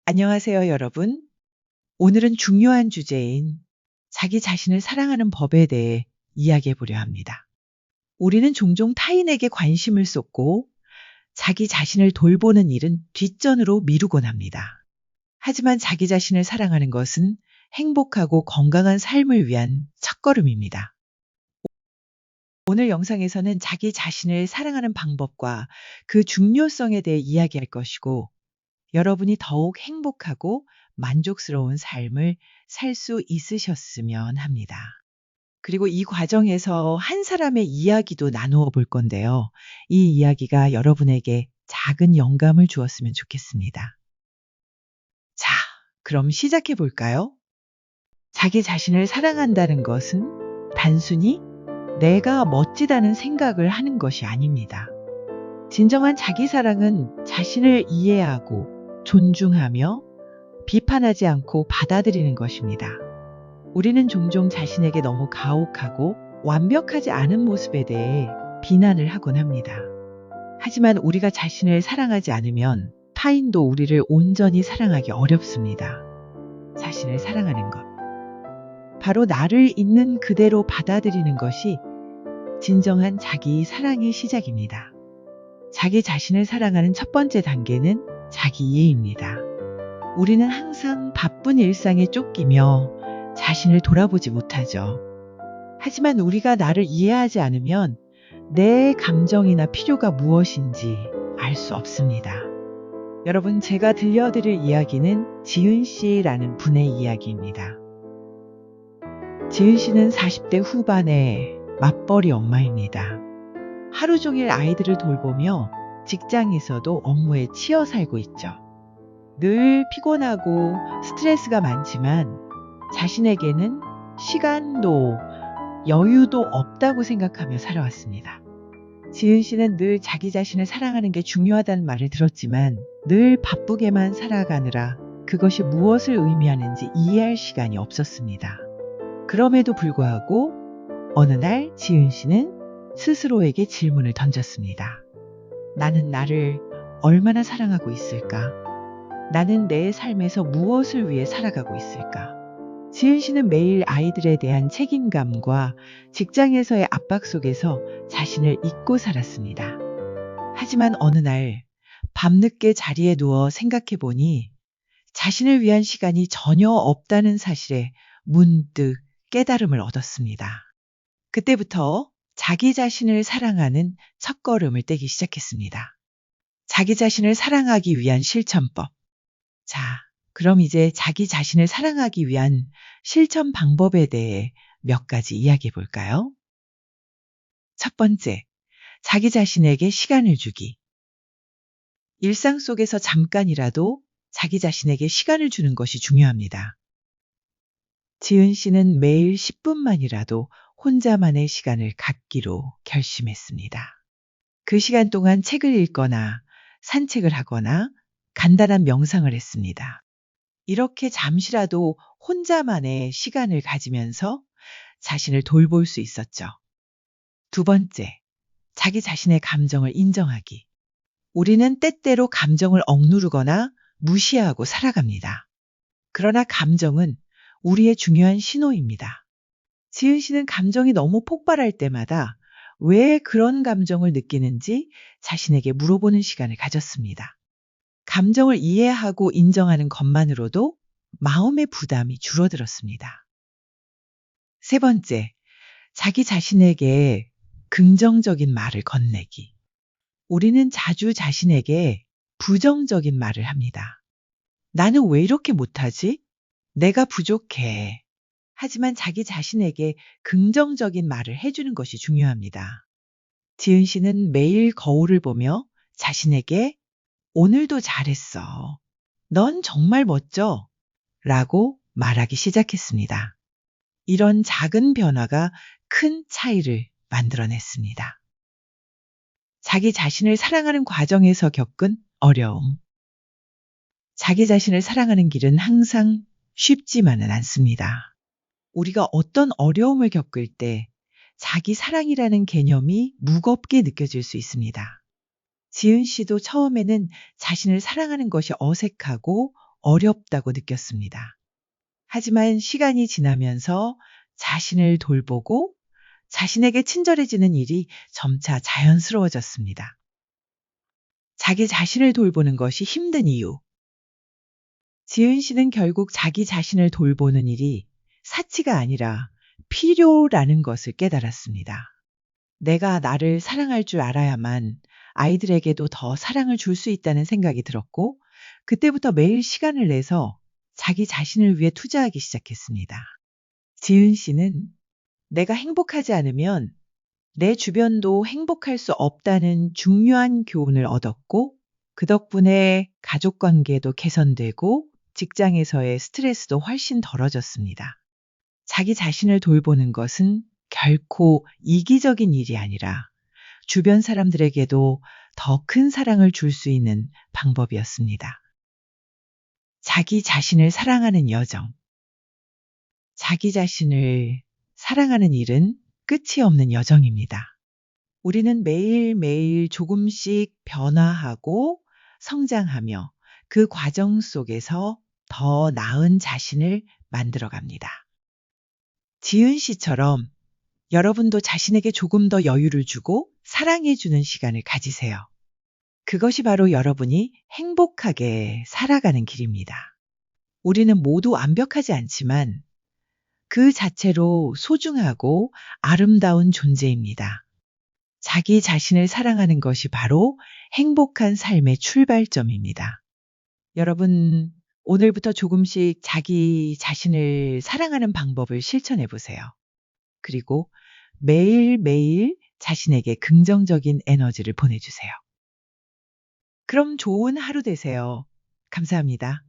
안녕하세요, 여러분. 오늘은 중요한 주제인 자기 자신을 사랑하는 법에 대해 이야기해 보려 합니다. 우리는 종종 타인에게 관심을 쏟고 자기 자신을 돌보는 일은 뒷전으로 미루곤 합니다. 하지만 자기 자신을 사랑하는 것은 행복하고 건강한 삶을 위한 첫걸음입니다. 오늘 영상에서는 자기 자신을 사랑하는 방법과 그 중요성에 대해 이야기할 것이고, 여러분이 더욱 행복하고 만족스러운 삶을 살 수 있으셨으면 합니다. 그리고 이 과정에서 한 사람의 이야기도 나누어 볼 건데요. 이 이야기가 여러분에게 작은 영감을 주었으면 좋겠습니다. 자, 그럼 시작해 볼까요? 자기 자신을 사랑한다는 것은 단순히 내가 멋지다는 생각을 하는 것이 아닙니다. 진정한 자기 사랑은 자신을 이해하고 존중하며 비판하지 않고 받아들이는 것입니다. 우리는 종종 자신에게 너무 가혹하고 완벽하지 않은 모습에 대해 비난을 하곤 합니다. 하지만 우리가 자신을 사랑하지 않으면 타인도 우리를 온전히 사랑하기 어렵습니다. 자신을 사랑하는 것. 바로 나를 있는 그대로 받아들이는 것이 진정한 자기 사랑의 시작입니다. 자기 자신을 사랑하는 첫 번째 단계는 자기 이해입니다. 우리는 항상 바쁜 일상에 쫓기며 자신을 돌아보지 못하죠. 하지만 우리가 나를 이해하지 않으면 내 감정이나 필요가 무엇인지 알 수 없습니다. 여러분, 제가 들려드릴 이야기는 지은 씨라는 분의 이야기입니다. 지은 씨는 40대 후반의 맞벌이 엄마입니다. 하루 종일 아이들을 돌보며 직장에서도 업무에 치여 살고 있죠. 늘 피곤하고 스트레스가 많지만 자신에게는 시간도 여유도 없다고 생각하며 살아왔습니다. 지은 씨는 늘 자기 자신을 사랑하는 게 중요하다는 말을 들었지만 늘 바쁘게만 살아가느라 그것이 무엇을 의미하는지 이해할 시간이 없었습니다. 그럼에도 불구하고 어느 날 지은 씨는 스스로에게 질문을 던졌습니다. 나는 나를 얼마나 사랑하고 있을까? 나는 내 삶에서 무엇을 위해 살아가고 있을까? 지은 씨는 매일 아이들에 대한 책임감과 직장에서의 압박 속에서 자신을 잊고 살았습니다. 하지만 어느 날 밤늦게 자리에 누워 생각해 보니 자신을 위한 시간이 전혀 없다는 사실에 문득 깨달음을 얻었습니다. 그때부터 자기 자신을 사랑하는 첫걸음을 떼기 시작했습니다. 자기 자신을 사랑하기 위한 실천법. 자, 그럼 이제 자기 자신을 사랑하기 위한 실천 방법에 대해 몇 가지 이야기해 볼까요? 첫 번째, 자기 자신에게 시간을 주기. 일상 속에서 잠깐이라도 자기 자신에게 시간을 주는 것이 중요합니다. 지은 씨는 매일 10분만이라도 혼자만의 시간을 갖기로 결심했습니다. 그 시간 동안 책을 읽거나 산책을 하거나 간단한 명상을 했습니다. 이렇게 잠시라도 혼자만의 시간을 가지면서 자신을 돌볼 수 있었죠. 두 번째, 자기 자신의 감정을 인정하기. 우리는 때때로 감정을 억누르거나 무시하고 살아갑니다. 그러나 감정은 우리의 중요한 신호입니다. 지은 씨는 감정이 너무 폭발할 때마다 왜 그런 감정을 느끼는지 자신에게 물어보는 시간을 가졌습니다. 감정을 이해하고 인정하는 것만으로도 마음의 부담이 줄어들었습니다. 세 번째, 자기 자신에게 긍정적인 말을 건네기. 우리는 자주 자신에게 부정적인 말을 합니다. 나는 왜 이렇게 못하지? 내가 부족해. 하지만 자기 자신에게 긍정적인 말을 해주는 것이 중요합니다. 지은 씨는 매일 거울을 보며 자신에게 오늘도 잘했어. 넌 정말 멋져. 라고 말하기 시작했습니다. 이런 작은 변화가 큰 차이를 만들어냈습니다. 자기 자신을 사랑하는 과정에서 겪은 어려움. 자기 자신을 사랑하는 길은 항상 쉽지만은 않습니다. 우리가 어떤 어려움을 겪을 때 자기 사랑이라는 개념이 무겁게 느껴질 수 있습니다. 지은 씨도 처음에는 자신을 사랑하는 것이 어색하고 어렵다고 느꼈습니다. 하지만 시간이 지나면서 자신을 돌보고 자신에게 친절해지는 일이 점차 자연스러워졌습니다. 자기 자신을 돌보는 것이 힘든 이유. 지은 씨는 결국 자기 자신을 돌보는 일이 사치가 아니라 필요라는 것을 깨달았습니다. 내가 나를 사랑할 줄 알아야만 아이들에게도 더 사랑을 줄 수 있다는 생각이 들었고, 그때부터 매일 시간을 내서 자기 자신을 위해 투자하기 시작했습니다. 지은 씨는 내가 행복하지 않으면 내 주변도 행복할 수 없다는 중요한 교훈을 얻었고, 그 덕분에 가족 관계도 개선되고 직장에서의 스트레스도 훨씬 덜어졌습니다. 자기 자신을 돌보는 것은 결코 이기적인 일이 아니라 주변 사람들에게도 더 큰 사랑을 줄 수 있는 방법이었습니다. 자기 자신을 사랑하는 여정. 자기 자신을 사랑하는 일은 끝이 없는 여정입니다. 우리는 매일매일 조금씩 변화하고 성장하며 그 과정 속에서 더 나은 자신을 만들어 갑니다. 지은 씨처럼 여러분도 자신에게 조금 더 여유를 주고 사랑해주는 시간을 가지세요. 그것이 바로 여러분이 행복하게 살아가는 길입니다. 우리는 모두 완벽하지 않지만 그 자체로 소중하고 아름다운 존재입니다. 자기 자신을 사랑하는 것이 바로 행복한 삶의 출발점입니다. 여러분, 오늘부터 조금씩 자기 자신을 사랑하는 방법을 실천해 보세요. 그리고 매일매일 자신에게 긍정적인 에너지를 보내주세요. 그럼 좋은 하루 되세요. 감사합니다.